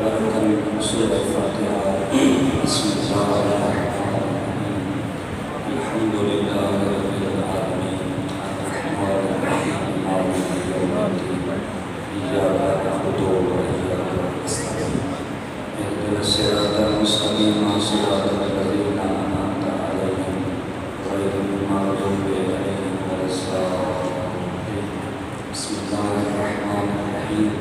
سورة الفاتحة. بسم الله الرحمن الرحيم. الحمد لله رب العالمين الرحمن الرحيم مالك يوم الدين إياك نعبد وإياك نستعين اهدنا الصراط المستقيم صراط الذين أنعمت عليهم غير المغضوب عليهم ولا الضالين. بسم الله الرحمن الرحيم.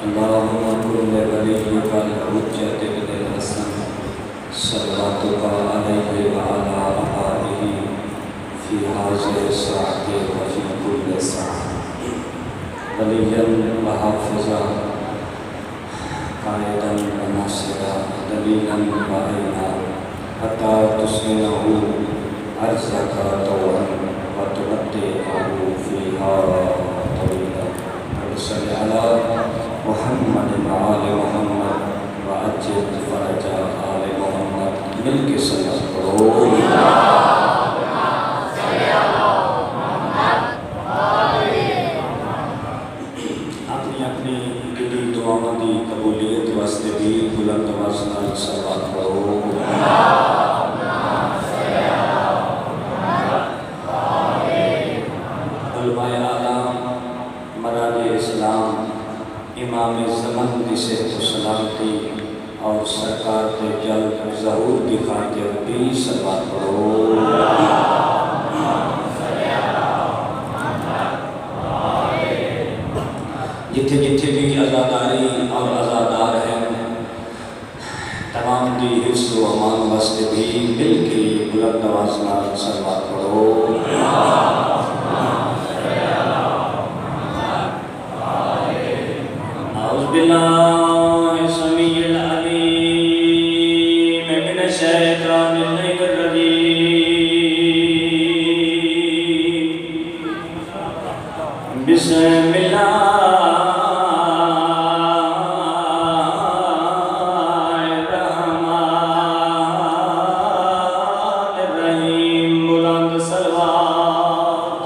اللهم كن لوليك الحجة بن الحسن صلواتك عليه وعلى آله في هذه الساعة وفي كل ساعة وليا وحافظا قائدا وناصرا دليلا وعينا حتى تسكنه أرزك طوعا وتمتعه فيها طويلا. صل على محمد وآل محمد وعجل فرج آل محمد. مل کے صلاۃ کرو. اپنی اپنی دلی دعاؤں کی قبولیت واسطے بھی بلند آواز نال صلوات کرو. علماء اعلام مراجع اسلام امام زمن کی صحت و سلامتی اور سرکار کے جلد ظہور کی خاطر بھی صلوات پڑھو. جتھے جتھے بھی عزاداری اور عزادار ہیں تمام دی حفظ و امان واسطے بھی مل کے بلند آواز نال صلوات پڑھو. بالله السميع العليم من الشيطان الرجيم. بسم الله الرحمن الرحيم. بلند صلوات.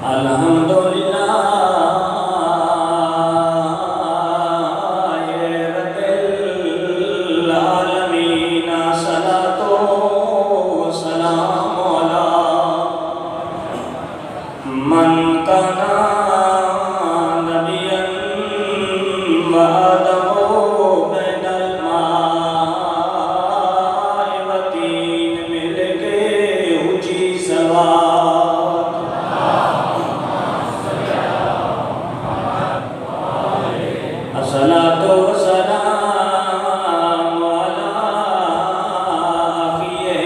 الحمدللہ رب العالمین. صلاۃ و سلام علی من کان نبیا و آدم بین الماء و طین مل کے اونچی سواد. الصلاة والسلام على أخيه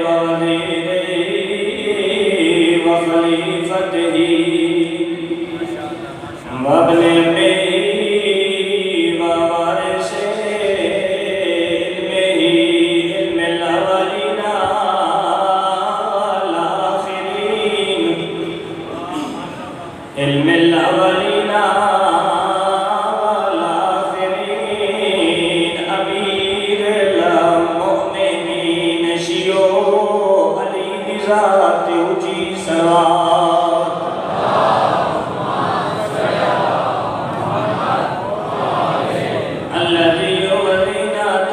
ووزيره وخليفته وابن ابنه ووارث علمه علم الأولين والآخرين علم الأولين ذات اونچی سواد. الذي وزينة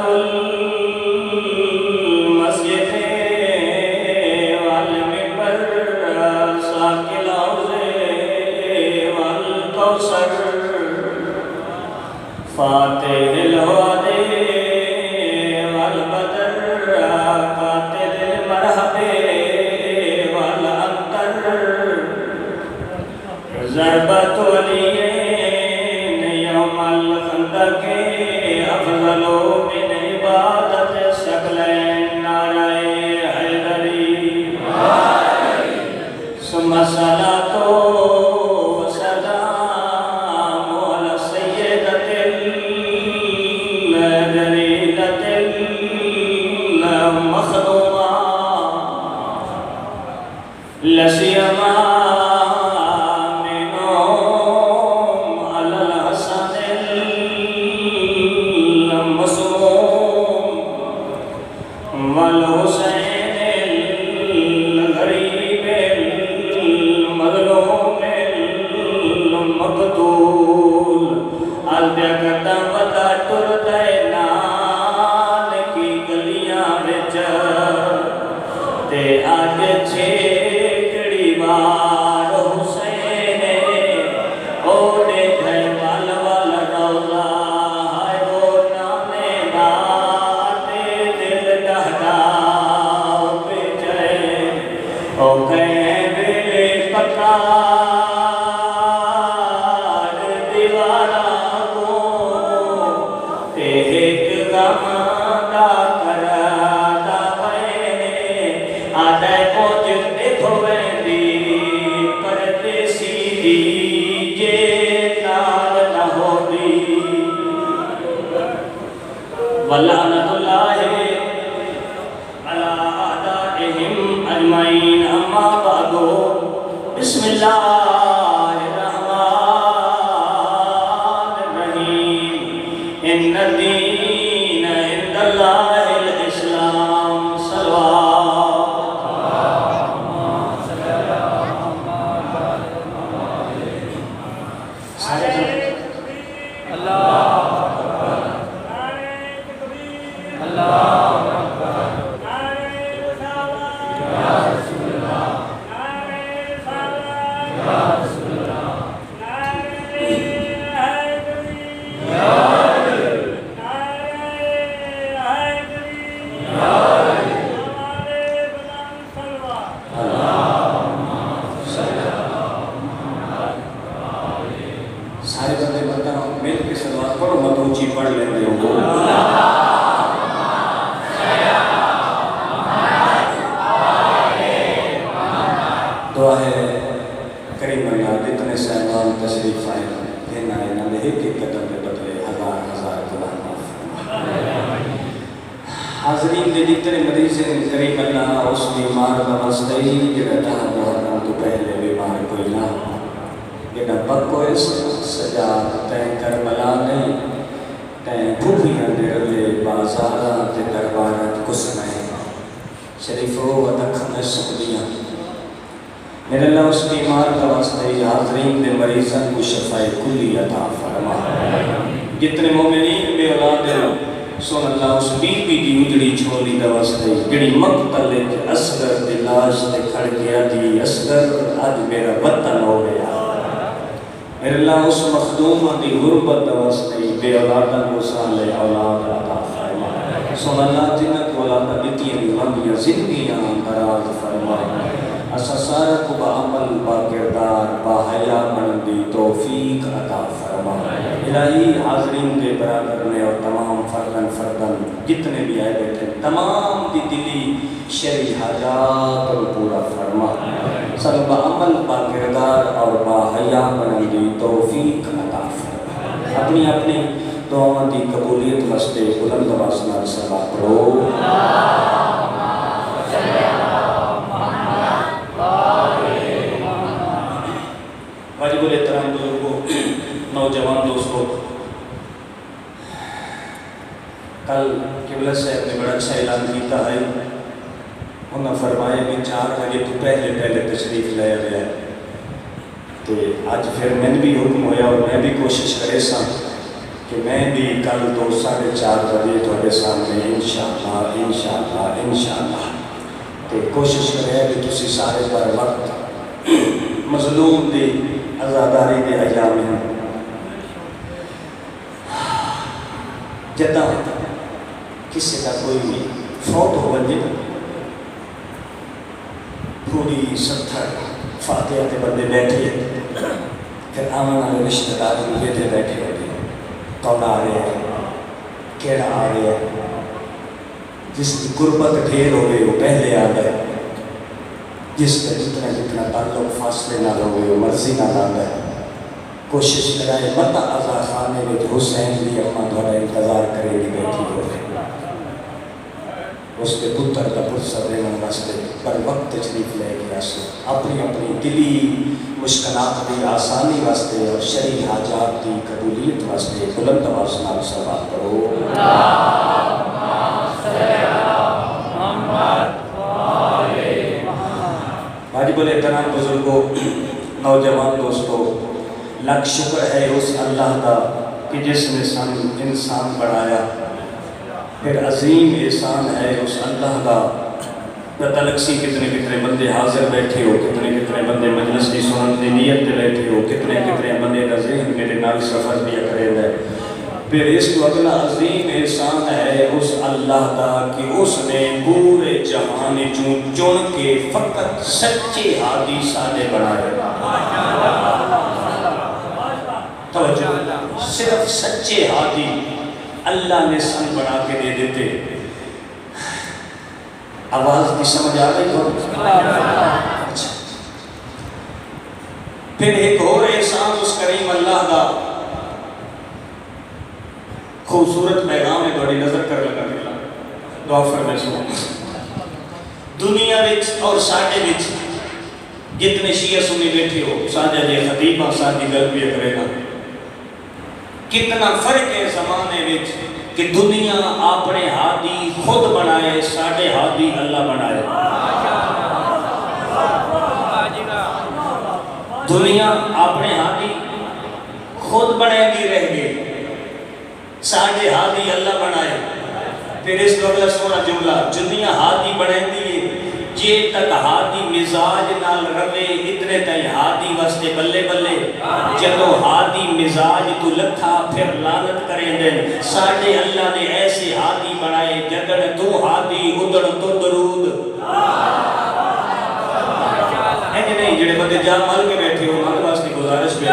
المسجد والمنبر ساق الحوض والكوثر فاتح الوعد والبدر قاتل المرحب ضربت ولین یوم الخندق افضل من عبادت ثقلین. نعرہ حیدری. ثم الصلاۃ والسلام علی السیدۃ الجلیلۃ المخدومہ لا سیما والحسین الغریب تے آج چھیکڑی بار حسین اوڈے گھر وال وال رولا ہائے وہ نامے باتے دل ڈہڈا پہ جائے او کہیں بلے پکار دیوارا کو تے ایک غم دا کرا آدھے پوچھ دیکھو ویندی پردیسی دی جے نال نہ ہو دی وَلَعْنَةُ اللَّهِ عَلَىٰ أَعْدَائِهِمْ أَجْمَعِينَ أَمَّا بَعْدُ بسم اللہ الرحمن الرحیم إِنَّ الدِّينَ عِندَ اللَّهِ الْإِسْلَامُ صلوات سارے بندے بندہ مل کے صلوات پڑھو مت اونچی پڑھ لیتے ہو دعا ہے کریم اللہ جتنے صاحبان تشریف آئے دن آئے نہ ایک ایک قدم پہ بدلے ہزار ہزار گناہ معاف حاضرین دے جتنے مریض ہیں کریم اللہ اس بیمار کا واسطے جڑا تھا محرم تو پہلے بیمار کوئی نہ یہ ڈبک کو اس سجا تین کربلا نہیں تین بھوپیاں دے رلے بازاراں تے دربارات کسمیں شریفو و دکھنے سکدیاں میرے اللہ اس بیمار کا واسطے حاضرین دے مریضاں کو شفاء کلی عطا فرما جتنے مومنین بے اولاد ہیں سن اللہ اس بی بی دی اجڑی چھولی دا واسطے جڑی مقتل اصغر دی لاش تے کھڑ گیا دی اصغر آج میرا وطن ہو گیا میرے اللہ اس مخدومہ دی غربت واسطے بے اولادہ کو سالے اولاد عطا فرما سن اللہ جنت اولادہ بیتیاں لمبیاں زندگیاں دراز فرما اسا سارا کو با عمل با کردار با حیا بندی توفیق عطا فرما الہی حاضرین کے برادر میں اور تمام فردن جتنے بھی آئے بیٹھے تمام دی دلی شرعی حاجات اور پورا فرما سب با عمل با کردار اور با حیا بندی توفیق عطا فرما اپنی اپنی دعاؤں دی قبولیت واسطے بلند آواز نال صلوات پڑھو واجب الاحترام بزرگوں نوجوان دوستوں کل قبلہ صاحب نے بڑا اچھا اعلان کیتا ہے انہوں فرمایا کہ 4 بجے تو پہلے تشریف لے آیا ہے تو آج پھر میں بھی حکم ہویا اور میں بھی کوشش کرے سا کہ میں بھی کل 2:30 بجے تھوڑے سامنے انشاءاللہ تو کوشش کرے کہ تسی سارے پر وقت مظلوم دی عزاداری دے ایام ہیں جدہ کسی کا کوئی فوت ہو بندے پوری 70 فاتحہ تے بندے بیٹھے پھر آمن آنے رشتہ دار بھی تھے بیٹھے ہوتے کون آ رہے ہیں کیڑا آ رہے ہیں جس کی قربت ڈھیر ہو گئی وہ پہلے آ گئے جس کا جتنا تعلق فاصلے نہ ہو گئے وہ مرضی نہ گئے کوشش کرائے مت آزا خانے میں حسین بھی اپنا دوڑا انتظار کرے گی بیٹھی ہو گئے اس کے پتر کا پرسر دینے واسطے پر وقت تشریف لے گیا سو اپنی دلی مشکلات کی آسانی واسطے اور شرعی حاجات کی قبولیت واسطے بلند آواز نال صلوات کرو واجب الاحترام بزرگوں نوجوان دوستوں لاکھ شکر ہے اس اللہ کا کہ جس نے انسان بڑھایا پھر عظیم احسان ہے اس اللہ کا پتہ لگ سی کتنے کتنے بندے حاضر بیٹھے ہو، کتنے کتنے بندے مجلس کی سنن دی نیت تے بیٹھے ہو، کتنے کتنے بندے کا ذہن میرے نال سفر بھی کرے ہے۔ پھر اس کو اگلا عظیم احسان ہے اس اللہ کا کہ اس نے پورے جہان چن کے فقط سچے ہادی سادے بنائے۔ توجہ، صرف سچے ہادی اللہ نے سن بنا کے دے دیتے۔ آواز کی سمجھ آ گئی تو اچھا۔ پھر ایک اور احسان اس کریم اللہ کا خوبصورت پیغام ہے، بڑی نظر کر لگا ملا دعا فرمائے سو۔ دنیا وچ اور ساڈے وچ جتنے شیعہ سنی بیٹھے ہو، ساجا جی خطیبہ سادی گل بھی کرے گا، کتنا فرق ہے زمانے وچ کہ دنیا اپنے ہادی خود بنائے، ساڈے ہادی اللہ بنائے۔ دنیا اپنے ہادی خود بنے گی رہ گئی، ساڈے ہادی اللہ بنائے۔ پھر اس کو اگلا سونا جملہ، دنیا ہادی بنے دی جے تک ہادی مزاج نال روے، اتنے تائیں ہادی واسطے بلے بلے، جدو ہادی مزاج تو لکھا پھر لعنت کریں دیں۔ ساڈے اللہ نے ایسے ہادی بنائے، جدن تو ہادی ادن تو درود۔ ہے کہ نہیں؟ جڑے بندے جا مل کے بیٹھے ہو، مال واسطے گزارش پہ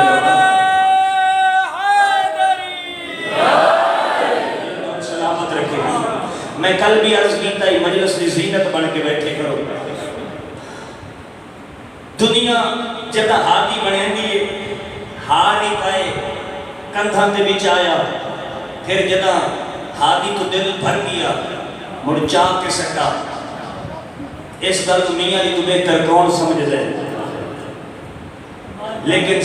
سلامت رکھے۔ میں کل بھی عرض کیتا ہی مجلس کی زینت بن کے بیٹھے کرو۔ دنیا جدہ ہادی بنے دیئے، ہار ہی پائے کندھاں تے بچ آیا، پھر جدہ ہادی تو دل بھر گیا، مڑ چاہ کے سکتا۔ اس گل میاں لی تو بہتر کون سمجھ دے، لیکن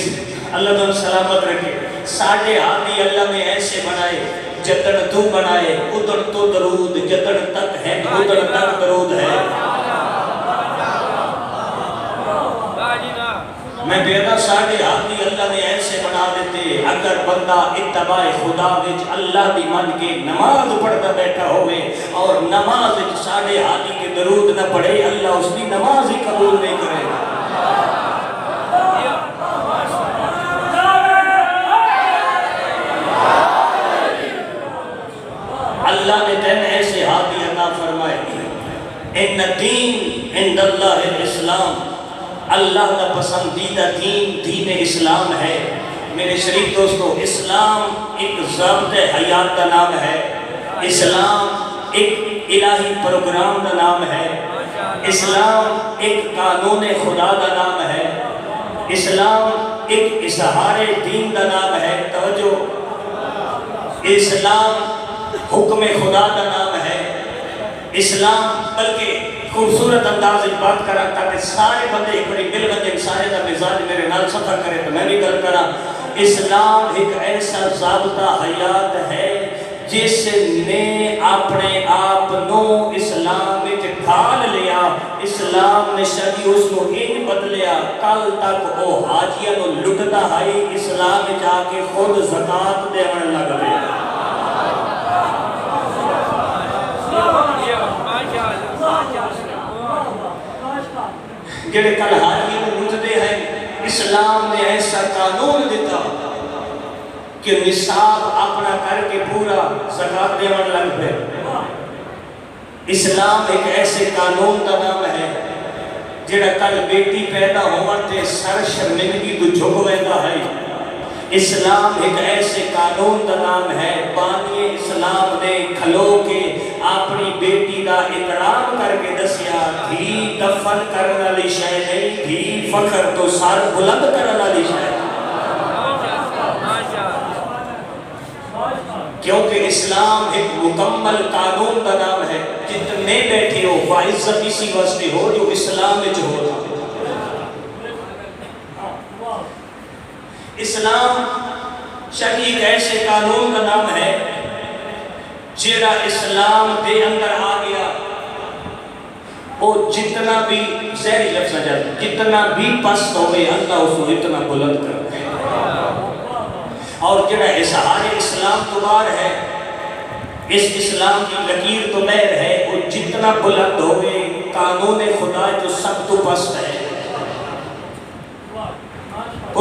اللہ تو سلامت رکھے۔ ساڑھے ہادی اللہ نے ایسے بنائے، جتن تو بنائے ادن تو درود، جتن تک ہے ادن تک درود ہے۔ میں بیدا ساڑھے ہادی اللہ نے ایسے بنا دیتے، اگر بندہ اتباع خدا وچ اللہ دی من کے نماز پڑھتا بیٹھا ہوئے اور نماز وچ ساڑھے ہادی کے درود نہ پڑھے، اللہ اس کی نماز ہی قبول نہیں کرے گا۔ اللہ نے تین ایسے ہادی عطا فرمائے۔ ان الدین عند اللہ الاسلام، اللہ کا پسندیدہ دین دین اسلام ہے۔ میرے شریف دوستو، اسلام ایک ضابط حیات کا نام ہے، اسلام ایک الہی پروگرام کا نام ہے، اسلام ایک قانون خدا کا نام ہے، اسلام ایک اظہار دین کا نام ہے۔ توجہ، اسلام حکم خدا کا نام ہے، اسلام بلکہ خوبصورت انداز میں بات کرا تاکہ سارے بندے ایک بڑی مل بندے سارے کا مزاج میرے نال سفر کرے تو میں بھی گل کرا۔ اسلام ایک ایسا ضابطہ حیات ہے جس نے اپنے آپ نو اسلام میں ڈھال لیا، اسلام نے شریع اس کو ان بدلیا، کل تک وہ حاجیاں نو لٹتا ہے، اسلام میں جا کے خود زکاة دیون لگ گیا۔ جڑے کل حاجی کو مجھتے ہیں، اسلام نے ایسا قانون دیتا کہ نصاب اپنا کر کے پورا زکاة دیون لگ پہ۔ اسلام ایک ایسے قانون کا نام ہے جڑا کل بیٹی پیدا ہوتے سر شرمندگی تو جھک ویندا ہے۔ اسلام ایک ایسے قانون کا نام ہے، بانی اسلام نے کھلو کے اپنی بیٹی کا احترام کر کے دسیا، دھی دفن کرنا لی شے نہیں، دھی فخر تو سر بلند کرنا لی شے۔ کیونکہ اسلام ایک مکمل قانون کا نام ہے، جتنے بیٹھے ہو فائزت اسی واسطے ہو جو اسلام میں جو ہوتا۔ اسلام شریع ایسے قانون کا نام ہے جیڑا اسلام دے اندر آ گیا، وہ جتنا بھی زہری لفظ جاتا، جتنا بھی پست ہوئے اللہ اس کو اتنا بلند کر دے۔ اور جڑا اظہار اسلام تمہار ہے، اس اسلام کی لکیر تو مہر ہے، وہ جتنا بلند ہوئے قانون خدا جو سب تو پست ہے،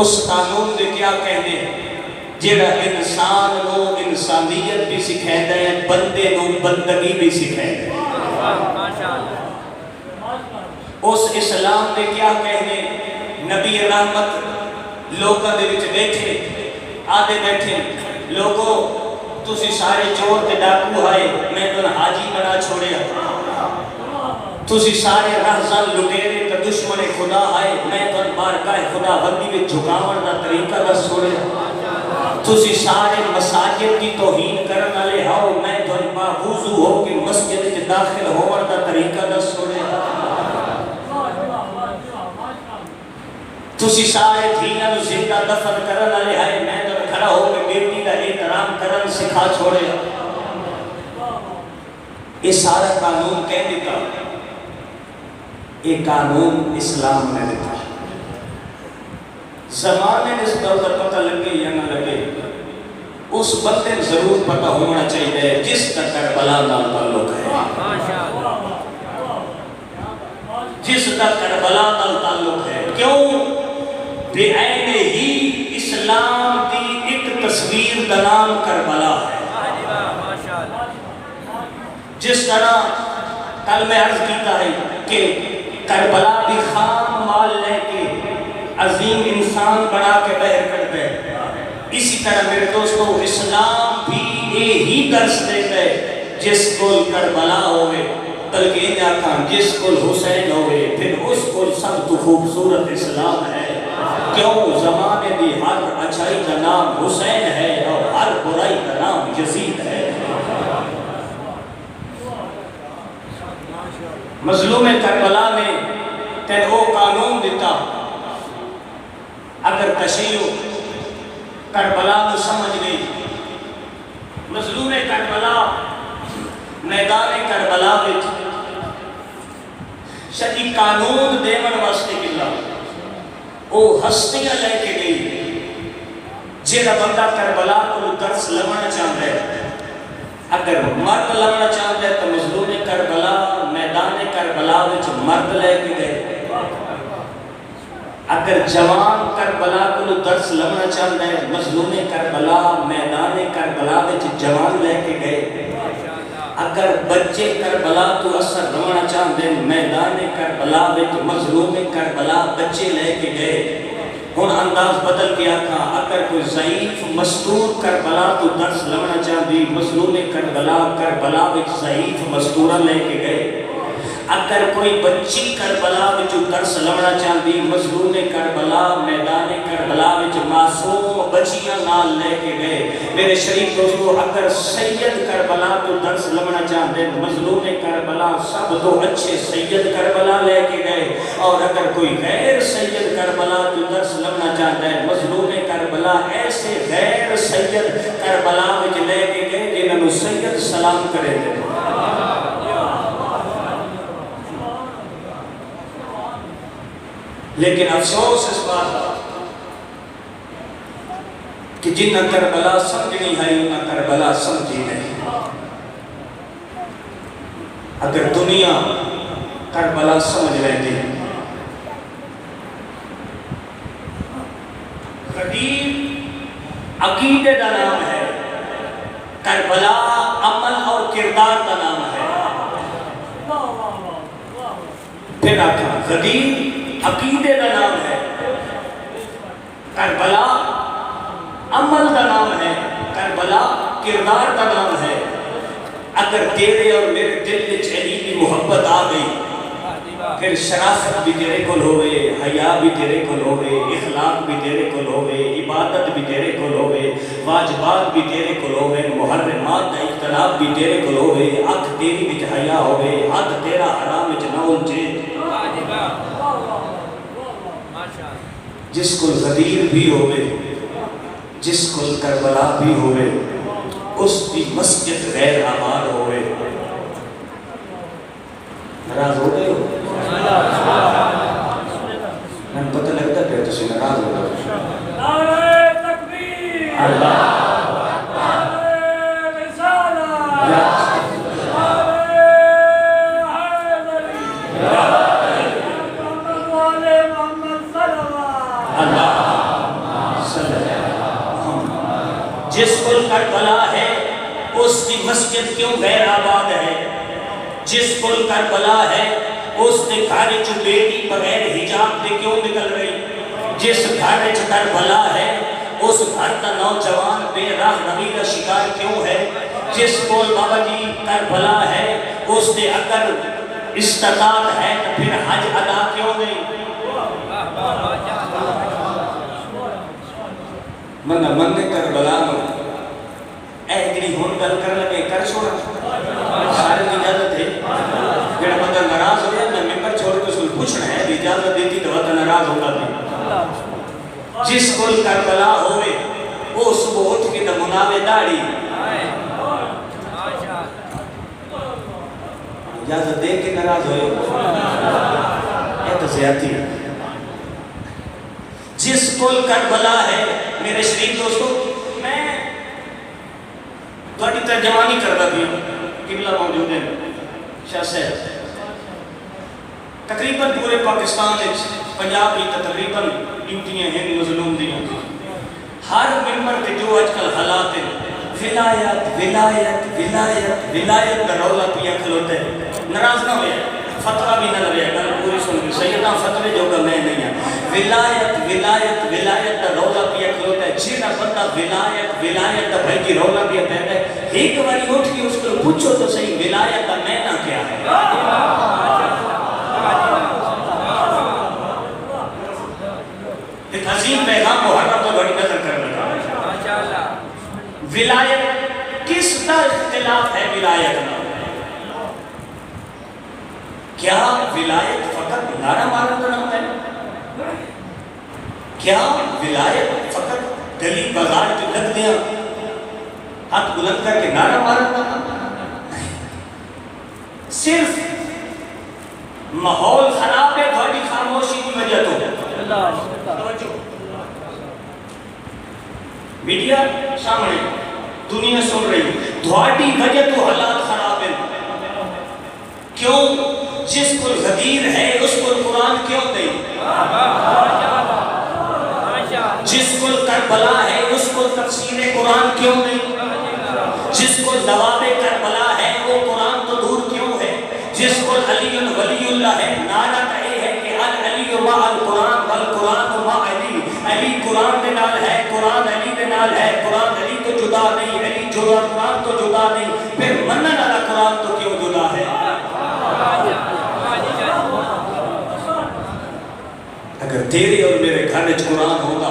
اس قانون نے کیا کہنے جڑا انسان نو انسانیت بھی سکھائے ہے، بندے نو بندگی بھی سکھائے ہے۔ اس اسلام نے کیا کہنے نبی رحمت لوگوں دے وچ بیٹھے آدھے بیٹھے لوگوں تسی سارے چور تے ڈاکو آئے میں تو حاجی بنا چھوڑیا، تسی سارے رہزن لٹیرے تے دشمن خدا آئے میں تو بارگاہ خدا بندی میں جھکاون دا طریقہ دس چھوڑیا، تسی سارے مساجد کی توہین کرن والے ہاؤ میں تو باوضو ہو کے مسجد وچ داخل ہون دا طریقہ دس چھوڑیا، تسی سارے دھیاں نو زندہ دفن کرن والے آئے میں تو کھڑا ہو کے بیٹی کا احترام کرن سکھا چھوڑے۔ یہ سارا قانون کہہ دیتا، یہ قانون اسلام نے دیتا۔ زمانے میں اس پر پتہ لگے یا نہ لگے اس بندے ضرور پتہ ہونا چاہیے جس کا کربلا نال تعلق ہے، جس کا کربلا نال تعلق ہے۔ کیوں؟ بے عین ہی اسلام دی ایک تصویر دا نام کربلا ہے۔ جس طرح کل میں عرض کیتا ہے کہ کربلا بھی خام مال لے کے عظیم انسان بنا کے بہر کرتے ہیں، اسی طرح میرے دوستو اسلام بھی یہی درس دیتا ہے جس کو کربلا ہوئے بلکہ انہیں آکھاں جس کو حسین ہوئے پھر اس کو سب تو خوبصورت اسلام ہے۔ کیوں؟ زمانے دی ہر اچھائی کا نام حسین ہے اور ہر برائی کا نام یزید ہے۔ مظلوم کربلا نے تین وہ قانون دیتا، اگر تشیع کربلا کو سمجھ گئی، مظلوم کربلا میدان کربلا وچ شدی قانون دیون واسطے گلا وہ ہستیاں لے کے گئی جہاں بندہ کربلا کو درس لونا چاہتا ہے۔ اگر مرد لونا چاہتا ہے تو مظلوم کربلا میدان کربلا وچ مرد لے کے گئے، اگر جوان کربلا کو درس لونا چاہتا ہے مظلوم کربلا میدان کربلا وچ جوان لے کے گئے، اگر بچے کربلا تو اثر رونا چاہتے ہیں میدان کربلا وچ مظلوم کربلا بچے لے کے گئے۔ ہن انداز بدل گیا تھا، اگر کوئی ضعیف مستور کربلا تو درس لونا چاہتی مظلوم کربلا کربلا وچ ضعیف مستورہ لے کے گئے، اگر کوئی بچی کربلا وچ درس لونا چاہتی مظلوم کربلا میدان کربلا وچ معصوم بچیاں نال لے کے گئے۔ میرے شریف دوستو اگر سید کربلا تو درس لونا چاہتے مظلوم کربلا سب تو اچھے سید کربلا لے کے گئے، اور اگر کوئی غیر سید کربلا تو درس لونا چاہتا ہے مظلوم کربلا ایسے غیر سید کربلا وچ لے کے گئے جنہوں سید سلام کرے گئے۔ لیکن افسوس اس بات کا کہ جنہ کربلا سمجھنی ہے انہ کربلا سمجھی نہیں۔ اگر دنیا کربلا سمجھ رہتی قدیم عقیدے کا نام ہے، کربلا عمل اور کردار کا نام ہے۔ پھر آکھا قدیم عقیدے کا نام ہے، کربلا عمل کا نام ہے، کربلا کردار کا نام ہے۔ اگر تیرے اور میرے دل میں علی کی محبت آ گئی پھر شرافت بھی تیرے کول ہوئے، حیا بھی تیرے کول ہوئے، اخلاق بھی تیرے کول ہوئے، عبادت بھی تیرے کول ہوئے، واجبات بھی تیرے کول ہوئے، محرمات کا اجتناب بھی تیرے کول ہوئے، اکھ تیری وچ حیا ہوئے، ہاتھ تیرا حرام وچ نہ الجھے۔ جس کو غدیر بھی ہوئے، جس کو کربلا بھی ہوئے، اس کی مسجد غیر آباد ہوئے۔ ناراض ہو گئے ہو؟ میں پتہ لگتا ہے تو سے ناراض ہو گئے۔ نعرہ تکبیر، اللہ نعرہ رسالہ، نعرہ حیدری، جس کل کربلا ہے اس کی مسجد کیوں غیر آباد ہے؟ جس کل کربلا ہے اس کے گھر چ بیٹی بغیر حجاب دے کیوں نکل رہی؟ جس گھر چ کربلا ہے اس گھر کا نوجوان بے راہ روی کا شکار کیوں ہے؟ جس کول بابا جی کربلا ہے اس نے اگر استطاعت ہے تو پھر حج ادا کیوں نہیں؟ من کربلا نو اے جڑی ہن گل کر لگے کر چھوڑا سارے کی اجازت ہے جڑا بندہ ناراض ہو جائے میں ممبر چھوڑ کے اس کو پوچھنا ہے اجازت دیتی تو بندہ ناراض ہوگا بھی جس کول کربلا ہوئے وہ صبح اٹھ کے مناوے داڑھی اجازت دے کے ناراض ہوئے یہ تو زیادتی ہے جس کول کربلا ہے میرے شریف دوستو میں تھوڑی ترجمانی کرتا بھی قبلہ موجود ہے شاہ صاحب تقریباً پورے پاکستان پنجاب کی تقریباً ڈیوٹیاں ہیں مظلوم دیاں ہر ممبر کے جو آج کل حالات ہیں ولایت ولایت ولایت ولایت کا رولا پیا کھلوتے ہیں ناراض نہ ہوئے فتوہ بھی نہ لگے گل پوری سن گئی سیدہ فتوے جو کہ میں نہیں ہوں ولایت ولایت ولایت کا رولا پیا کھلوتا ہے جینا بندہ ولایت ولایت کا بھائی کی رولا پیا پہتا ہے ایک باری اٹھ کے اس کو پوچھو تو صحیح ولایت کا معنی کیا ہے ایک عظیم پیغام محرم تو بڑی نظر کرنے کا ولایت کس کا اختلاف ہے ولایت میں کیا ولایت فقط نعرہ مارن کا نام ہے کیا ولایت فقط گلی بازار جو لگ دیا ہاتھ بلند کر کے نعرہ مارن کا نام صرف ماحول خراب ہے تھوڑی خاموشی کی وجہ تو میڈیا سامنے دنیا سن رہی تھوڑی وجہ تو حالات خراب ہے کیوں جس کو غدیر ہے اس کو قرآن کیوں دے جس کو کربلا ہے اس کو تفسیر قرآن کیوں نہیں جس کو نواب کربلا ہے وہ قرآن تو دور کیوں ہے جس کو علی ولی اللہ ہے نعرہ کا یہ ہے کہ علی مع القرآن والقرآن مع علی علی قرآن کے نال ہے قرآن علی کے نال ہے قرآن علی تو جدا نہیں علی جدا قرآن تو جدا نہیں پھر منن والا قرآن تو کیوں جدا ہے اگر تیرے اور میرے گھر وچ قرآن ہوگا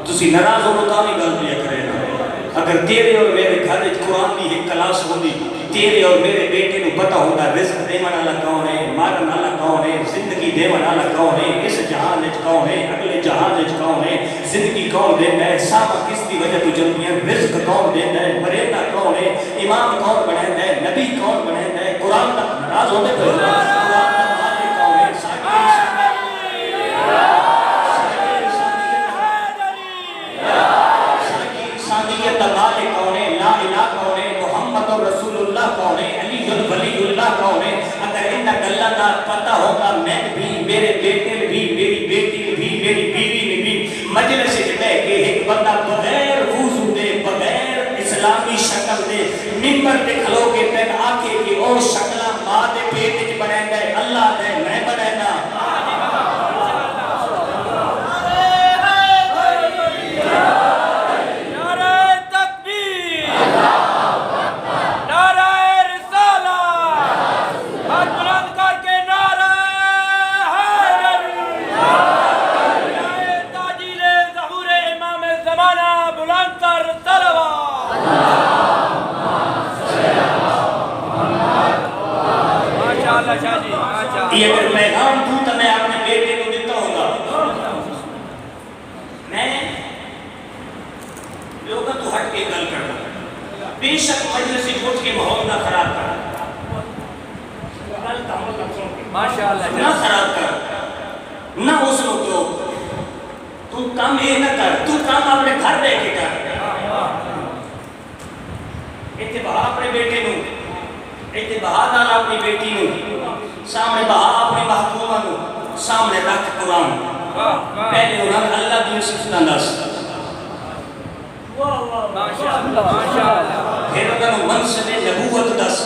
تسی ناراض ہو تو نہیں گل پیا کرے نا اگر تیرے اور میرے گھر وچ قرآن دی ایک کلاس ہوندی تیرے اور میرے بیٹے نو پتہ ہوتا رزق دیون والا کون ہے مارن والا کون ہے زندگی دیون والا کون ہے اس جہان وچ کون ہے اگلے جہان وچ کون ہے زندگی کون دیندا ہے صاحب کس دی وجہ تو چلدی ہے رزق کون دیندا ہے مریدا کون ہے امام کون بنایندا ہے نبی کون بنایندا ہے قرآن دا ناراض ہوندے پے قرآن دا مالک کون ہے ساکیت دا مالک کون ہے لا الہ کون ہے محمد رسول اللہ کون ہے علی ولی اللہ کون ہے اگر ان گلاں دا پتہ ہوگا میں بھی میرے بیٹے بھی میری بیٹی بھی میری بیوی نے بھی مجلس وچ بیٹھ کے ایک بندہ بغیر وضو دے بغیر اسلامی شکل دے منبر تے کھلو کے تن آکے کہ او شکلاں ماں دے پیٹ وچ بنیندا ہے اللہ دے میں بنینا یہ اگر پیغام دوں تو میں اپنے بیٹے کو دیتا ہوں گا میں لوگوں تو ہٹ کے گل کرنا بے شک مجلس سے اٹھ کے ماحول نہ خراب کرنا نہ خراب کر نہ اس کو تو تم کام یہ نہ کر تو کام اپنے گھر دے کے کر اتباع اپنے بیٹے نو اتباع نال اپنی بیٹی نو سامنے بہا اپنی محکومہ نو سامنے رکھ قرآن پہلے انہوں نے اللہ دی صفتہ نس پھر انہوں منصب نبوت دس،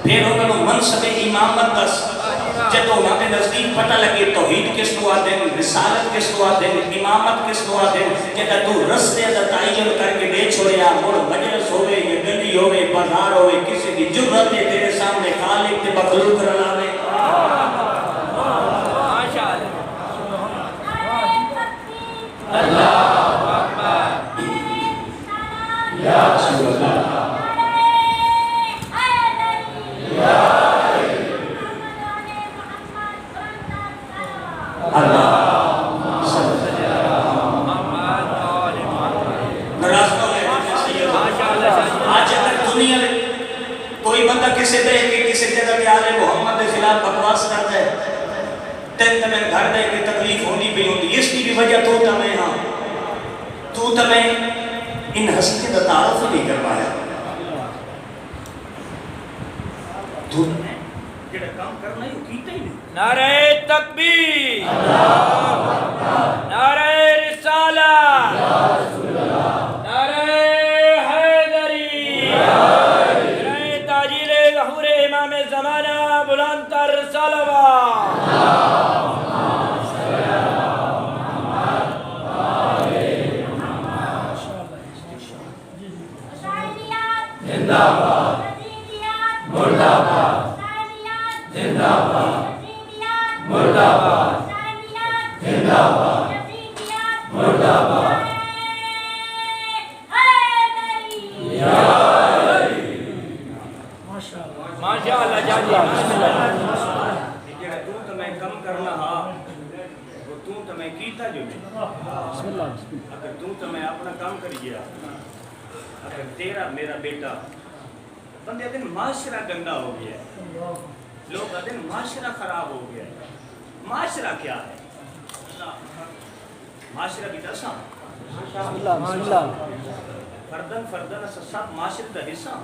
پھر انہوں منصب امامت دس. جدو انہوں نے نزدیک پتہ لگے توحید کس کو آتے ہیں، رسالت کس کو آتے ہیں، امامت کس کو آتے ہیں، جدہ تو رستے دا تعین کر کے دے چھوڑیا، مڑ مجلس ہوئے یا گلی ہوئے بازار ہوئے، کسی کی جرت ہے تیرے سامنے خالق تے مخلوق رلاوے. اللہ اکبر یا رسول اللہ کوئی بندہ کسی دیکھ کے کسی جگہ کے آلے محمد کے خلاف بکواس کرتا ہے، تین تمہیں گھر دے کے تکلیف ہوندی بھی ہوندی. اس کی بھی وجہ تو تمہیں ہاں تو تمہیں ان حسین کا تعارف نہیں کروایا. تو تمہیں جڑا کام کرنا ہے وہ کیتا ہی نہیں. نعرہ تکبیر، نعرہ رسالہ، نعرہ حیدری، نعرہ تاجیل ظہور امام زمانہ بلند تر صلوات. زندہ باد، مردہ باد، زندہ باد، مردہ باد، زندہ باد، مردہ باد. ماشاءاللہ جاجی جڑا تو تمہیں کم کرنا ہا وہ تو تمہیں کیتا جو نہیں. اگر تو تمہیں اپنا کام کر گیا، اگر تیرا میرا بیٹا بندے دن معاشرہ گندا ہو گیا ہے، لوگ دن معاشرہ خراب ہو گیا ہے. معاشرہ کیا ہے؟ معاشرہ کی دساں فردن فردن سب معاشرہ دا حصہ.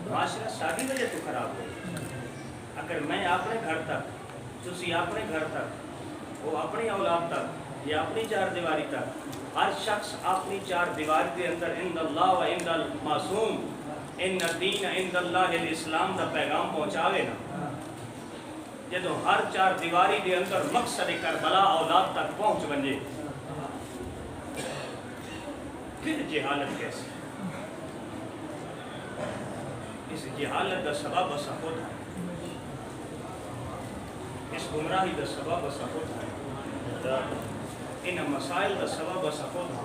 معاشرہ ساری وجہ تو خراب ہو. اگر میں اپنے گھر تک، تسی اپنے گھر تک، وہ اپنی اولاد تک یا اپنی چار دیواری تک، ہر شخص اپنی چار دیواری کے اندر عند اللہ و عند المعصوم ان الدین عند اللہ الاسلام دا پیغام پہنچاوے نا، جدو ہر چار دیواری دے اندر مقصد کربلا اولاد تک پہنچ بنجے، پھر جہالت کیسے؟ اس جہالت دا سبب اسا خود ہے، اس گمراہی دا سبب اسا خود ہے، ان مسائل دا سبب اسا خود ہے.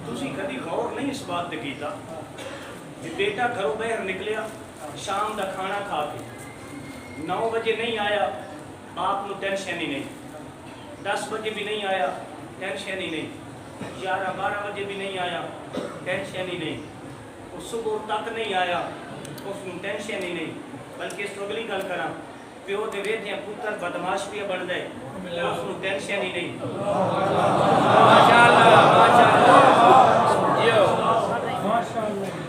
تسی کدی غور نہیں اس بات دے کیتا کہ بیٹا گھروں باہر نکلیا شام دا کھانا کھا کے 9 بجے نہیں آیا، باپ نو ٹینشن ہی نہیں، 10 بجے بھی نہیں آیا ٹینشن ہی نہیں، 11-12 بجے بھی نہیں آیا ٹینشن ہی نہیں، وہ صبح تک نہیں آیا اس کو ٹینشن ہی نہیں. بلکہ اس کو اگلی گل کرا پیو دے ویدیاں پتر بدماش بھی بن دے اس کو ٹینشن ہی نہیں. ماشاءاللہ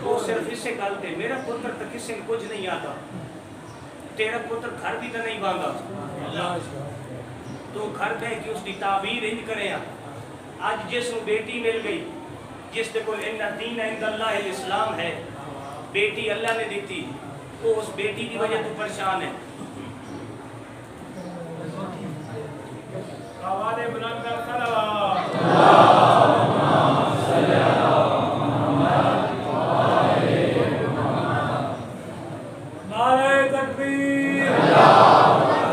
وہ صرف اسے گل تے میرا پتر تو کسی کو کچھ نہیں آتا، تیرا پتر گھر بھی تو نہیں باندھا، تو گھر بہ کے اس کی تعبیر انج کرے ہیں. آج جس کو بیٹی مل گئی، جس کو ان دین عند اللہ الاسلام ہے، بیٹی اللہ نے دیتی، وہ اس بیٹی کی وجہ تو پریشان ہے. آوازیں بلند کر صلوات. نعرہ تکبیر،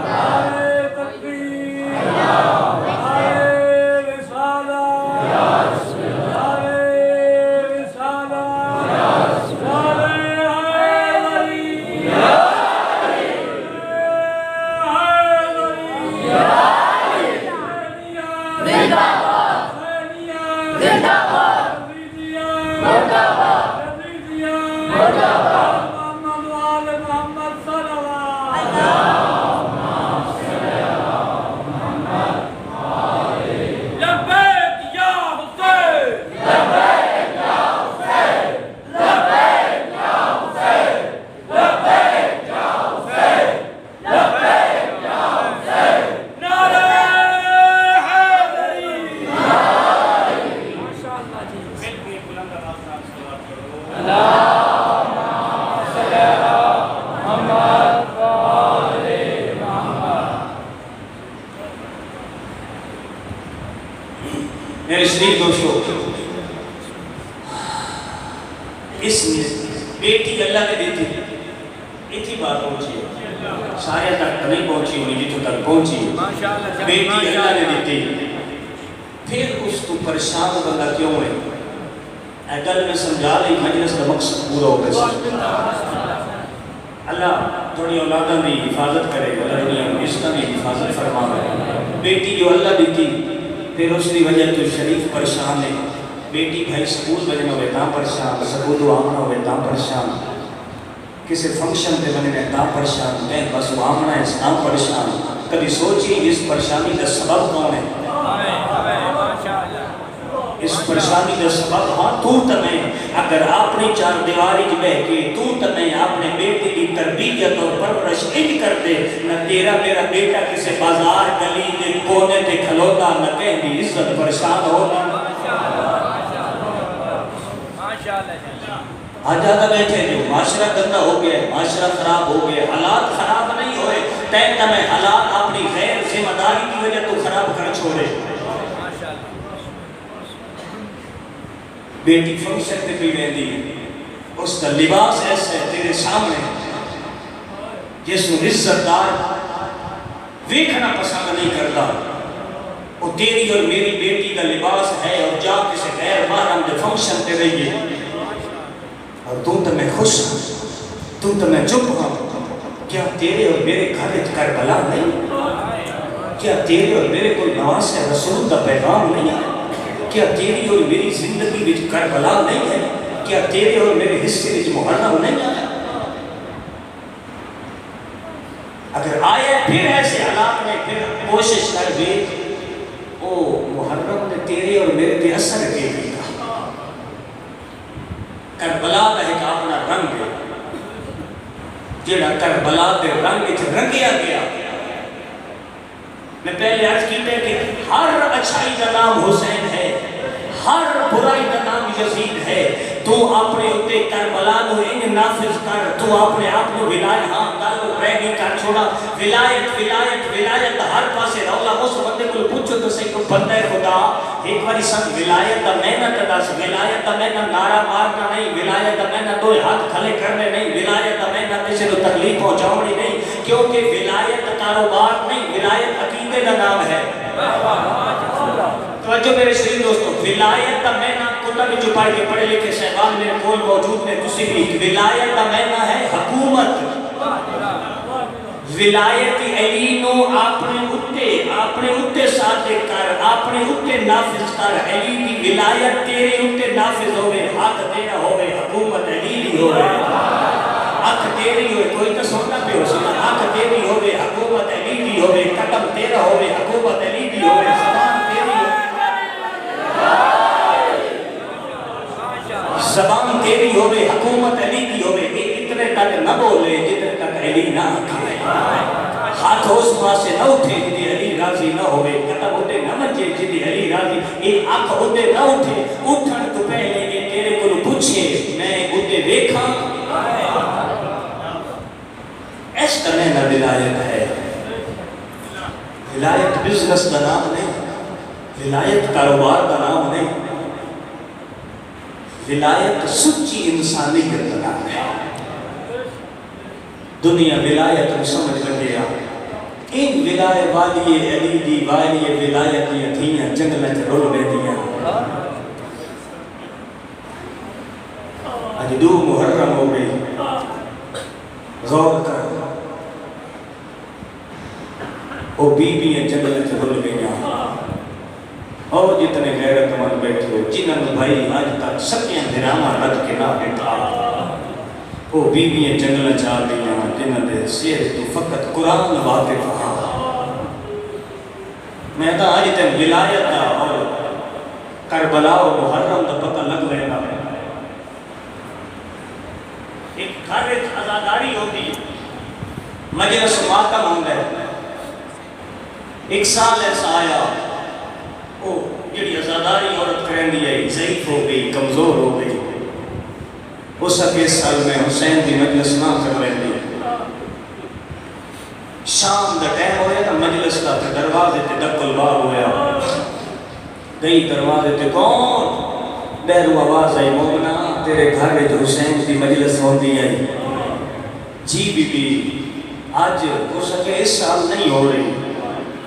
نعرہ تکبیر، نعرہ رسالہ، نعرہ رسالہ، نعرہ حیدری، میرے شریف دوستو، اس بیٹی اللہ نے دیتی اتنی بات پہنچی ہے، سارے تک نہیں پہنچی ہونی جتوں تک پہنچی، بیٹی اللہ نے دیتی، پھر اس کو پریشان بندہ کیوں ہے؟ اے گل میں سمجھا لئی مجلس کا مقصد پورا ہو گیا۔ اللہ تھوڑی اولادوں کی حفاظت کرے گا، اللہ دنیا میں رشتہ کی حفاظت فرمائے۔ بیٹی جو اللہ دیتی، پھر اس کی وجہ تو شریف پریشان ہے، بیٹی بھائی سکول بجنا ہوئے تاں پریشان، سکول آمنا ہوئے تاں پریشان، کسی فنکشن پہ بننے تاں پریشان، میں بس آمنا ہے تاں پریشان۔ کبھی سوچی اس پریشانی کا سبب کون ہے؟ اس پریشانی کا سبب ہاں تو تمہیں، اگر اپنی چار دیواری کی بہ کے تو تمہیں اپنے بیٹے کی تربیت اور پرورش ان کر دے، نہ تیرا میرا بیٹا کسی بازار گلی کے کونے تے کھلوتا، نہ کہیں بھی عزت پریشان ہوگا۔ آج زیادہ بیٹھے جو معاشرہ گندہ ہو گیا، معاشرہ خراب ہو گیا، حالات خراب نہیں ہوئے، تمہیں حالات اپنی غیر ذمہ داری کی وجہ تو خراب کر چھوڑے۔ بیٹی فنکشن پہ بھی رہتی ہے، اس کا لباس ایسا ہے تیرے سامنے جس میں عزت دار دیکھنا پسند نہیں کرتا، وہ تیری اور میری بیٹی کا لباس ہے، اور جا کسی غیر محرم کے فنکشن پہ رہیے اور تم تمہیں خوش، تم تمہیں چپ ہو، کیا تیرے اور میرے گھر کربلا نہیں؟ کیا تیرے اور میرے کوئی نواز رسول کا پیغام نہیں ہے؟ کیا تیری اور میری زندگی وچ کربلا نہیں ہے؟ کیا تیرے اور میرے حصے وچ محرم نہیں آیا؟ اگر آیا پھر ایسے حالات میں پھر کوشش کر بھی او محرم نے تیرے اور میرے پہ اثر کے دیا۔ کربلا کا ایک اپنا رنگ ہے، جڑا کربلا کے رنگ وچ رنگیا گیا۔ میں پہلے عرض کیتے کہ ہر اچھائی کا نام حسین ہے، ہر برائی کا نام یزید ہے۔ تو اپنے اتے کربلا نو ان نافذ کر، تو اپنے آپ کو ولایت ہاں گل رہی کر چھوڑا، ولایت ولایت ولایت ہر پاسے رولا۔ اس بندے کو پوچھو تو صحیح، کو بندہ خدا ایک باری سب ولایت کا محنت دس، ولایت کا محنت نعرہ مارنا نہیں، ولایت کا محنت دو ہاتھ کھلے کرنے نہیں، ولایت کا محنت کسی کو تکلیف پہنچاؤنی نہیں، کیونکہ ولایت کاروبار نہیں، ولایت عقیدے کا نام ہے۔ توجہ میرے شریف دوستو، ولایت کا معنی کتب جو پڑھ کے پڑھے لکھے صاحبان میرے کول موجود نے تسی بھی، ولایت کا معنی ہے حکومت۔ ولایت علی نو اپنے اتے ساتھ کر، اپنے اتے نافذ کر، علی کی ولایت تیرے اتے نافذ ہوئے، حق تیرا ہوئے، حکومت علی دی ہوئے، حق تیری ہوئے، کوئی تو سننا پہ ہو سنا، حق تیری ہوئے، حکومت علی دی ہوئے، قدم تیرا ہوئے، حکومت علی دی ہوئے، زبان تیری ہوئے، حکومت علی کی ہوئے۔ اتنے تک نہ بولے جتنے تک علی نہ کھائے، ہاتھ اس پاسے نہ اٹھے جدی علی راضی نہ ہوئے، قدم اٹھے نہ مچے جدی علی راضی، یہ آنکھ اٹھے نہ اٹھے، اٹھن تو پہلے یہ تیرے کو پوچھے میں اٹھے دیکھا۔ اس کا نہ ولایت ہے۔ ولایت بزنس کا نام نہیں، ولایت کاروبار کا نام نہیں، ولایت سچی انسانیت کا نام ہے۔ دنیا ولایت کو سمجھ لگے گا، ان ولایت والی علی دی والی ولایت دی تھیاں جنگلیں رول میں دیا۔ آج 2 محرم ہو گئی، غور کر، وہ بیویاں جنگلیں رول میں گیا، اور جتنے غیرت مند بیٹھے ہو، جنہوں بھائی آج تک سکیاں دراما رد کے نہ بیٹھا، وہ بیویاں جنگلیں چاہ گئیاں، جنہوں نے سیر تو فقط قرآن واقف ہاں۔ میں تو آج تک ولایت دا اور کربلا و محرم دا پتہ لگ رہے نا۔ ایک گھر ایک عزاداری ہوتی ہے، مجلس ماتم ہوندہ ہے۔ ایک سال ایسا آیا، وہ جڑی عزاداری عورت کریں دی ہے، ضعیف ہو گئی، کمزور ہو گئی۔ اس اکے سال میں حسین دی مجلس نہ کر رہے دی، شام دا ٹائم ہویا نا مجلس کا، دروازے تے ڈکل باب ہویا، گئی دروازے تے کون؟ بہرو آواز آئی مومنا تیرے گھر میں حسین کی مجلس ہوندی آئی. جی بی بی آج ہو سکے اس سال نہیں ہو رہی.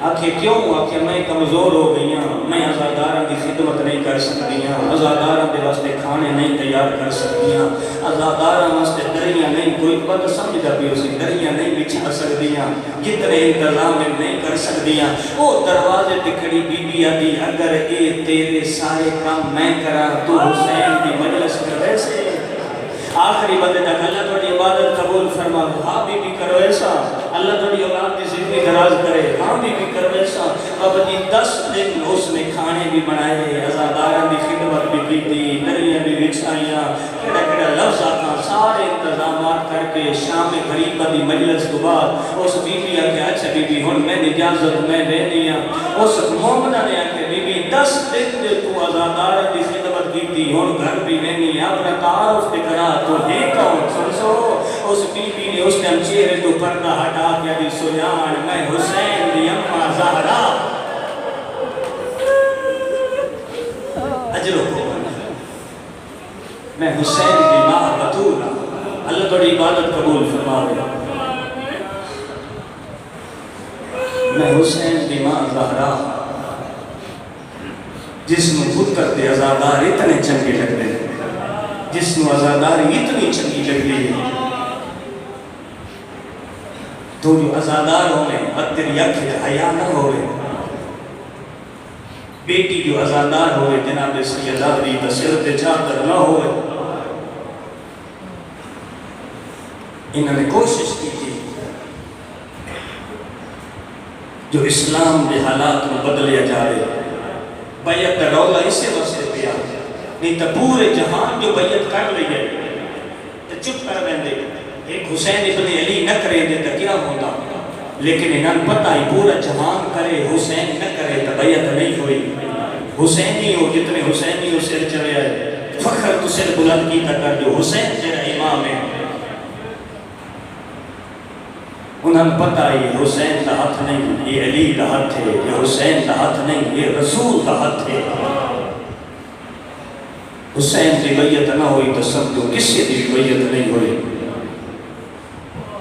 آکھے کیوں؟ آکھے میں کمزور ہو گئی ہوں, میں عزاداراں کی خدمت نہیں کر سکتی ہوں, عزاداراں دے واسطے کھانے نہیں تیار کر سکتی ہوں, عزاداراں واسطے دریاں نہیں, کوئی بات سمجھدا پئی اسی دریاں نہیں بچھا سکتی ہوں, کتنے انتظام نہیں کر سکتی ہوں. وہ دروازے تے کھڑی بی بی آدھی اگر اے تیرے سارے کام میں کراں تو حسین دی مجلس کرے سے. آخری بندے تک اللہ تھوڑی عبادت قبول فرما. ہاں بی بی کرو ایسا, اللہ تھوڑی اولاد کی زندگی دراز کرے. ہاں بی بی کرو ایسا. بابا جی 10 دن اس نے کھانے بھی بنائے, عزاداراں دی خدمت بھی کی تھی, دریاں بھی بچھائیاں, کیڑا لفظ آتا سارے انتظامات کر کے شام غریبہ دی مجلس کے بعد اس بی بی آ کے اچھا بی بی ہن میں اجازت میں دینی ہاں. اس مومنہ نے آ کے بی بی 10 دن دے تو عزاداراں دی خدمت کی تھی, ہن گھر بھی نہیں اپنا تعارف تے کرا تو ہے کون سمجھو. اس بی بی نے اس ٹائم چہرے تو پردہ ہٹا کے دی سجان میں حسین دی اماں زہرا اجرو کو میں حسین دی ماں بطولہ. اللہ تھوڑی عبادت قبول فرماوے. میں حسین دی ماں زہرا جس میں پتر دے عزادار اتنے چنگے لگتے ہیں, جس میں عزاداری اتنی چنگی لگتی ہے, تو جو عزادار ہوئے تیری اکھے حیا نہ ہوئے. بیٹی جو عزادار ہوئے جناب سیدہ دی بصیرت چادر نہ ہوئے. انہوں نے کوشش کی تھی جو اسلام کے حالات میں بدلیا جائے. بیعت کا رولا اسے واسطے پیا, نہیں تو پورے جہان جو بیعت کر لی ہے تو چپ کر دیں دے. ایک حسین ابن علی نہ کرے دے تو کیا ہوتا, لیکن انہوں نے پتہ ہی پورا جہان کرے حسین نہ کرے تو بیعت نہیں ہوئی. حسینی ہو جتنے حسینی ہو سر چڑھے آئے, فخر تو سر بلند کی کر جو حسین تیرا امام ہے. انہوں نے پتہ ہی حسین کا ہاتھ نہیں, یہ علی کا ہاتھ ہے, یہ حسین کا ہاتھ نہیں, یہ رسول کا ہاتھ ہے. حسین کی بیعت نہ ہوئی تو سمجھو کسی کی بیعت نہیں ہوئی.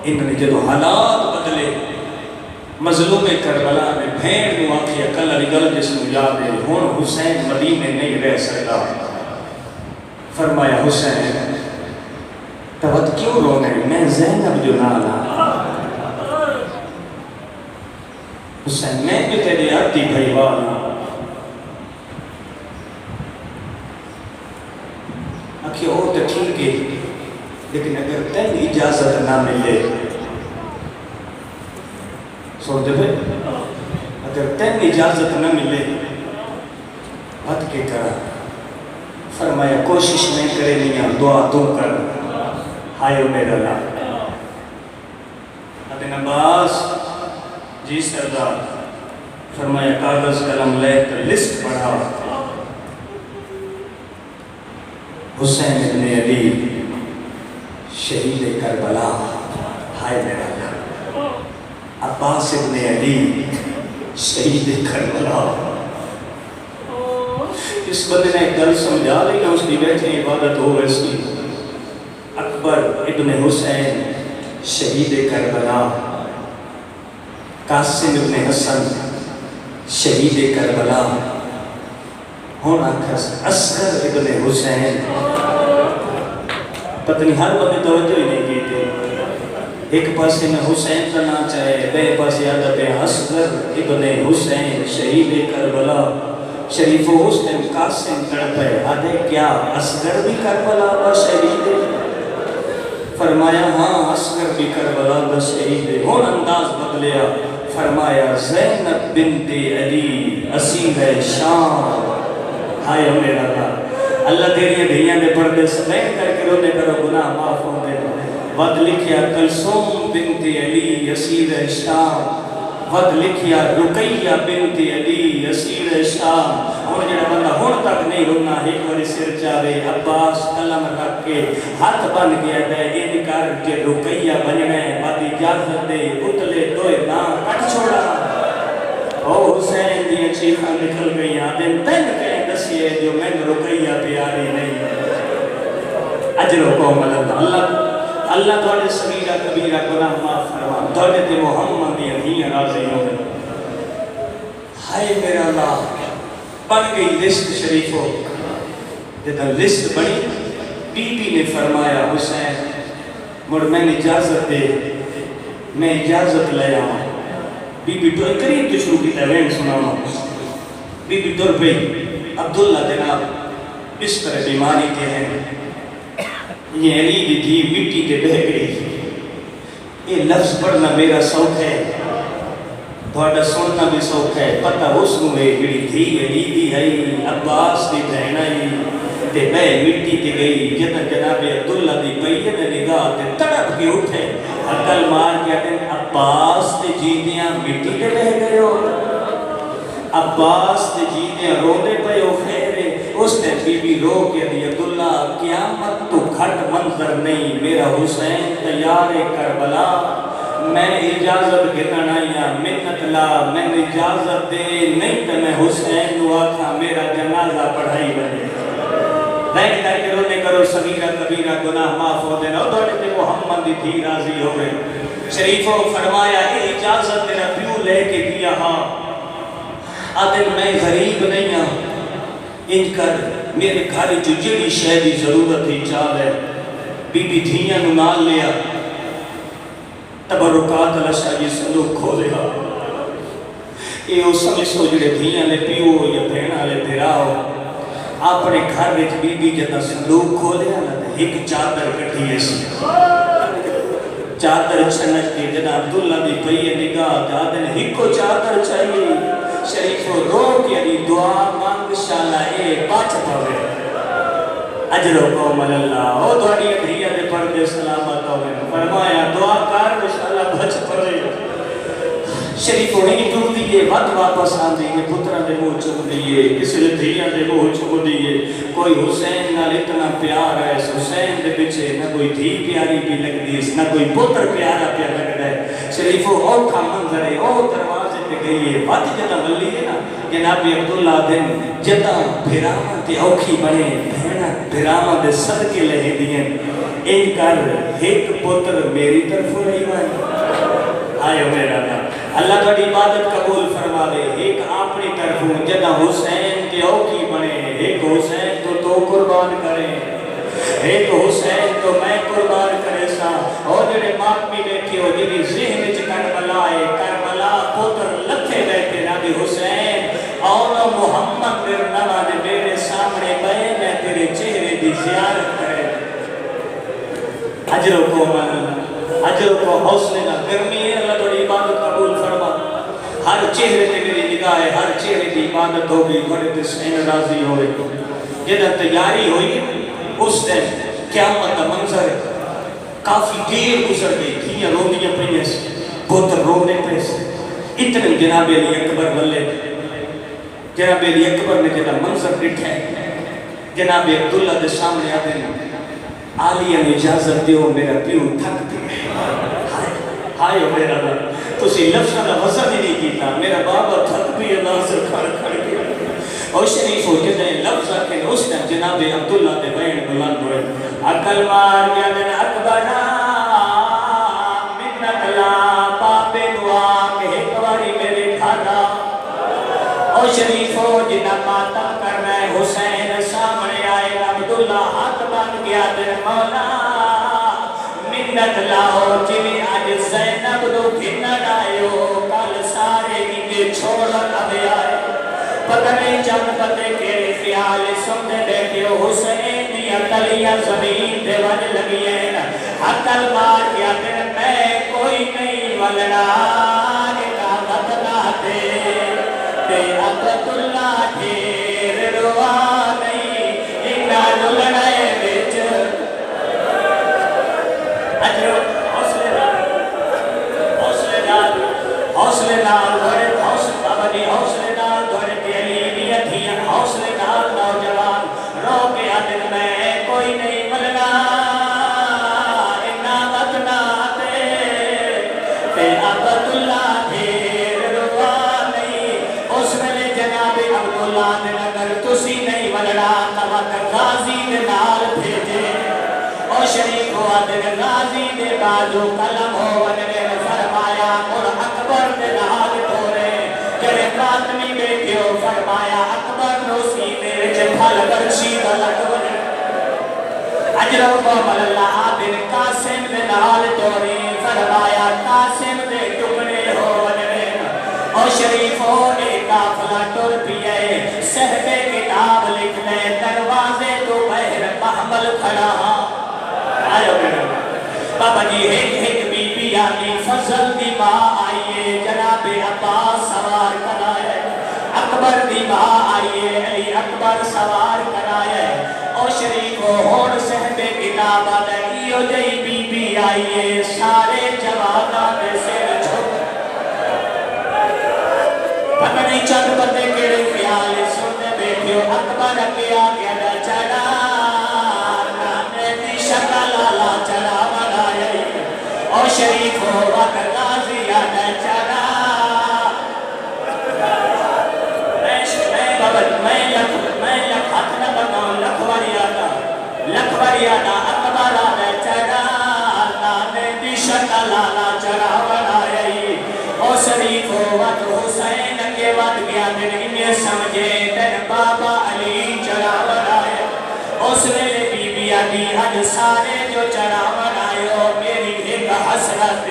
انہوں نے جب حالات بدلے, مظلوم کربلا نے بھیڑ نو آکھیا کل علی گل جس نو یاد ہے, ہن حسین مدینے نہیں رہ سکتا. فرمایا حسین توت کیوں رونے, میں زینب جو نانا. حسین میں بھی تیرے آتی بھائی والا. آکھیا وہ تو ٹھیک ہے, لیکن اگر تین اجازت نہ ملے, سن دے بھئی, اگر تین اجازت نہ ملے بات کے کرا. فرمایا کوشش نہیں کرے لیا, دعا تو کر, ہائے میرا اللہ. ابن عباس جی سردار. فرمایا کاغذ قلم لے کر لسٹ پڑھا. حسین ابن علی شہید کربلا, ہائے میرا اللہ. عباس ابن علی شہید کربلا. اس بندے نے ایک گل سمجھا لی نا, اس کی بیٹھے عبادت ہو ایسی. اکبر ابن حسین شہید کربلا, قاسم ابن حسن شہید کربلا, ہونا کھس اصغر ابن حسین. پتہ نہیں ہر بندے توجہ ہی نہیں کی تھی. ایک پاسے میں حسین کا نام چاہے, بے پاسے عادت ہے اصغر ابن حسین شہید کربلا. شریف و حسن قاسم تڑپے, آدھے کیا اصغر بھی کربلا کا شہید ہے؟ فرمایا ہاں اصغر بھی کربلا کا شہید ہے. ہون انداز بدلیا, فرمایا زینب بنت علی اسیر شام. ہائے میرا اللہ, اللہ تیری دھیاں دے پردے سمیت کر کے رونے کرو گناہ معاف ہوں دے. ود لکھیا کلثوم بنت علی اسیر شام, ود لکھیا رقیہ بنت علی اسیر شام. ہن جڑا بندہ ہن تک نہیں رونا, ایک باری سر چاہے عباس قلم رکھ کے ہاتھ بن گیا ہے, ان کر کے رقیہ بننا ہے, بات اجازت دے اتلے دوئے نام کٹ چھوڑا. او حسین دی چیخاں نکل گئی آدم تین کہیں دسیے جو میں رقیہ پیاری نہیں اجر و قوم اللہ تھوڑے صغیرہ کبیرہ گناہ معاف فرما تھوڑے تے محمد دی ہی راضی ہو گئے ہائے میرا اللہ بن گئی لسٹ شریفوں جدہ لسٹ بنی بی بی نے فرمایا حسین مڑ میں نے اجازت دے میں اجازت لے آؤں بی بی تو قریب تو شروع کی تحوین سنانا بی بی در پہ عبداللہ جناب اس طرح بیماری کے ہیں یہ علی بھی تھی مٹی کے بہ گئی یہ لفظ پڑھنا میرا شوق ہے تھوڑا سننا بھی شوق ہے پتہ حسن ہے میری تھی علی بھی ہے عباس دی بہن آئی تے بہ مٹی کے گئی جنہ جناب عبداللہ دی پئیے میں نگاہ تے تڑپ کے اٹھے عقل مار کے آتے عباس تے جیدیاں مٹی کے بہ گئے ہو عباس تے جیدیاں رونے پہ ہو خیرے اس نے بی بی رو کے دی عبداللہ قیامت تو گھٹ منظر نہیں میرا حسین تیار کربلا میں اجازت گھٹنا یا منت لا میں اجازت دے نہیں تو میں حسین دعا تھا میرا جنازہ پڑھائی بنے نہیں کر کے رونے کرو صغیرہ کبیرہ گناہ معاف ہو دینا دوڑے تے محمد دی تھی راضی ہو گئے شریفوں فرمایا اجازت میرا پیو لے کے دیا ہاں آدھے میں غریب نہیں ہوں ان کر میرے گھر جو جڑی شہدی ضرورت ہی چال ہے بی بی دھیاں نال لیا تبرکات اللہ شاہی صندوق کھولے گا یہ اس سمجھ سو جڑے دھیاں لے پیو یا بہنہ لے بھراؤ اپنے گھر وچ بی بی جدہ صندوق کھولے نا ایک چادر کٹھی ہے سی چادر چھنک کے جدہ عبداللہ دی پئیے نگاہ دادن ایک کو چادر چاہیے شریف و رو کے علی دعا مانگ شالا اے بچ پاوے اجر و قوم اللہ او دعائی دھیہ دے پردے سلامت ہوئے فرمایا دعا کر شالا بچ پاوے شریف و ہی دور دیئے وقت واپس آن دیئے پترہ دے موہ چک دیئے کسی دھیہ دے موہ چک دیئے کوئی حسین نال اتنا پیار ہے اس حسین دے بچے نہ کوئی دھی پیاری بھی لگ دیس نہ کوئی پتر پیارا پیار لگ رہے شریف و اوکھا منظر ہے او دروازے پہ گئی وقت جدہ ملی ہے نا جناب عبداللہ دن جدہ بھراما تے اوکھی بنے بہنا بھراما دے صدقے لہے دیئے ان کر ایک پتر میری طرف رہی بھائی آئے میرا نام اللہ تھوڑی عبادت قبول فرما دے ایک اپنی طرف جدہ حسین کے اوکی بنے ایک حسین تو قربان کرے ایک حسین تو میں قربان کرے سا اور جڑے ماں بھی بیٹھی ہو جنہی ذہن وچ کربلا ہے کربلا پتر لکھے بیٹھے نبی حسین اور محمد در نماز میرے سامنے بے میں تیرے چہرے دی زیارت کرے اجر کو اجر کو حوصلے نہ گرمی ہے اللہ تھوڑی عبادت قبول فرما ہر چہرے تے میری نگاہ ہے ہر چہرے کی عبادت ہوگی بڑے تے سین راضی ہوئے جدہ تیاری ہوئی اس دن قیامت منظر کافی دیر گزر گئی تھیاں روندیاں پہنے سے پتر رونے پہ سے اتنے جناب علی اکبر ولے جناب علی اکبر نے جدہ منظر ڈٹھے جناب عبداللہ دے سامنے آتے ہیں آلیہ نے اجازت دیو میرا پیو تھک دے ہائے میرا اللہ تو اسی لفظہ کا وزن ہی نہیں کیتا میرا بابا تھک بھی اللہ سے کھڑ کھڑ کے اور شریف ہو جدہ لفظہ کے اس نے جناب عبداللہ دے بین بلند ہوئے عقل مار گیا دن اکبرہ منت لا پاپے دعا کہ ایک واری میرے کھانا اور شریف ہو جنہ ماتم کر رہے حسین سامنے آئے عبداللہ ہاتھ بن گیا دن مولا منت لاؤ جوی آج زینب دو گھنن آئیو کل سارے ہی چھوڑا ابے آئے پتہ نہیں چند پتے کے خیال سمجھے بیٹھے حسین یا تلیہ زمین دے وج لگی ہے حقل مار کیا دن میں کوئی نہیں ولنا اقامت نہ دے تے عبداللہ ڈھیر روا نہیں انہا للنے بچ اجر حوصلے نال حوصلے نال اپنی حوصلے نال دھوڑے تیلی بھی اتھیاں حوصلے نال نوجوان رو کے آدن میں کوئی نہیں ملنا انہا مطنا دے تے عبداللہ ڈھیر روا نہیں اس میں جناب ودن غازی دے بازو قلم ہو ونگے فرمایا اور اکبر دے نال ٹورے جڑے فاطمی بیٹھے ہو فرمایا اکبر نو سینے وچ پھل برچی دا لٹ ونگے اجرو کو اللہ بن قاسم دے نال ٹورے فرمایا قاسم دے ٹکڑے ہو ونگے او شریف ہو ایک قافلہ ٹر پیے صحب کتاب لکھ لے دروازے تو بہر محمل کھڑا ہاں آئیو بیٹھو بابا جی ایک بی بی آنی فضل دی ماں آئیے جناب عباس سوار کرائے اکبر دی ماں آئیے علی اکبر سوار کرائے او شریف ہون صحب کتاب آئیو جئی بی بی آئیے سارے جوابہ میں سے چھوڑ پتہ نہیں چند بندے کیڑے خیال سننے بیٹھے ہو اکبر کے آگے نہ چڑھا نانے دی شکل لالا چڑھا بنائی او شریف ہو وقت غازی نہ چڑھا میں لکھ ہاتھ نہ بتاؤں لکھ وریادہ اکبر نہ چڑھا نانے دی شکل لالا چڑھا بنائی او شریف ہو وقت حسین کے وقت گیا دن انہیں سمجھے دن بابا علی چڑھا بنائے اس ویلے بی بی آدھی حج سارے جو چڑھا بنائے میری ایک حسرت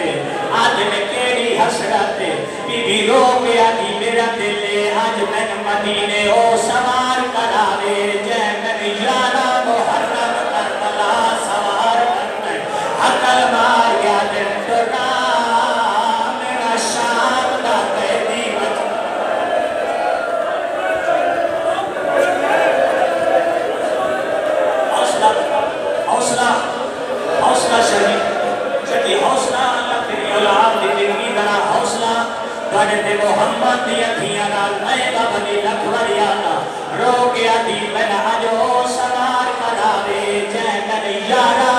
آج میں کیڑی حسرت بی بی رو کے آدھی میرا دل آج میں مدینے او سوار کراوے جے میں یارا محرم کربلا سوار کرنے حقل مار گیا دن ڈرا میرا شام دا قیدی بچ حوصلہ شریف جدی حوصلہ اللہ تیری اولاد دی زندگی بنا حوصلہ بڑے دے محمد دی اتھیاں نال میں بابا دی لکھ وریانا رو کے آدھی میں آجو سوار کراوے جے میں یارا